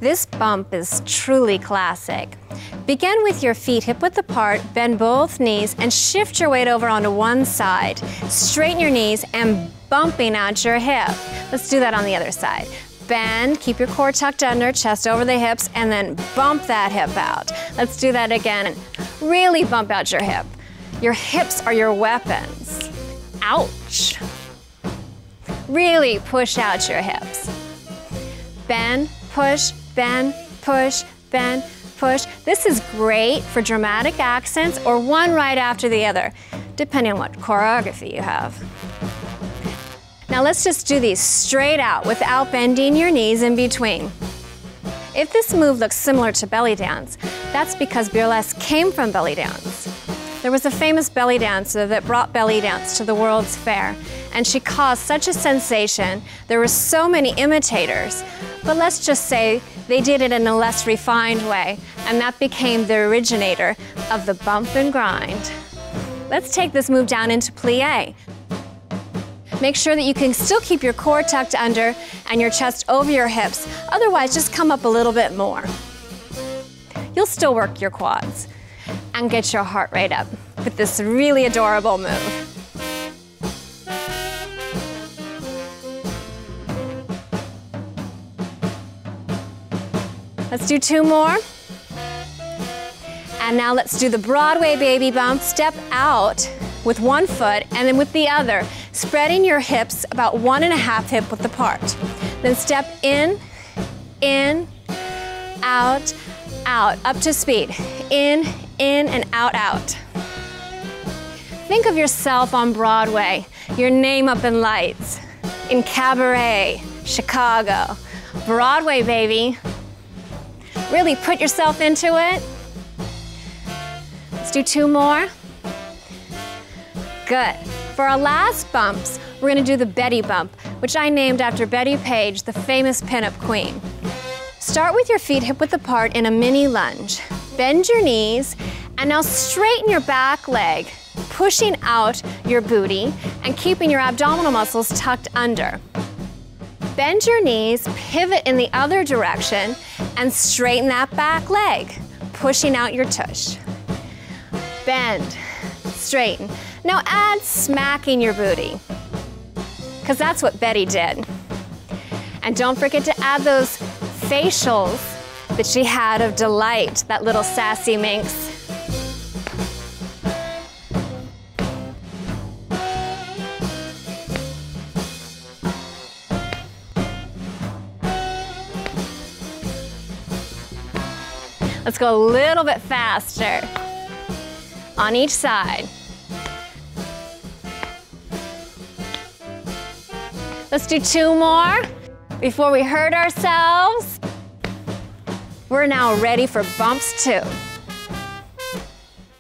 This bump is truly classic. Begin with your feet hip-width apart, bend both knees, and shift your weight over onto one side. Straighten your knees and bumping out your hip. Let's do that on the other side. Bend, keep your core tucked under, chest over the hips, and then bump that hip out. Let's do that again. Really bump out your hip. Your hips are your weapons. Ouch. Really push out your hips. Bend, push, bend, push, bend, push. This is great for dramatic accents or one right after the other, depending on what choreography you have. Now let's just do these straight out without bending your knees in between. If this move looks similar to belly dance, that's because burlesque came from belly dance. There was a famous belly dancer that brought belly dance to the World's Fair, and she caused such a sensation. There were so many imitators, but let's just say they did it in a less refined way, and that became the originator of the bump and grind. Let's take this move down into plie. Make sure that you can still keep your core tucked under and your chest over your hips. Otherwise, just come up a little bit more. You'll still work your quads and get your heart rate up with this really adorable move. Let's do 2 more. And now let's do the Broadway baby bump. Step out with one foot and then with the other, spreading your hips about 1.5 hip width apart. Then step in, out, out, up to speed. In, and out, out. Think of yourself on Broadway, your name up in lights, in cabaret, Chicago. Broadway, baby. Really put yourself into it. Let's do 2 more. Good. For our last bumps, we're gonna do the Betty bump, which I named after Betty Page, the famous pinup queen. Start with your feet hip-width apart in a mini lunge. Bend your knees, and now straighten your back leg, pushing out your booty and keeping your abdominal muscles tucked under. Bend your knees, pivot in the other direction, and straighten that back leg, pushing out your tush. Bend, straighten. Now add smacking your booty, because that's what Betty did. And don't forget to add those facials that she had of delight, that little sassy minx. Let's go a little bit faster on each side. Let's do 2 more before we hurt ourselves. We're now ready for bumps 2.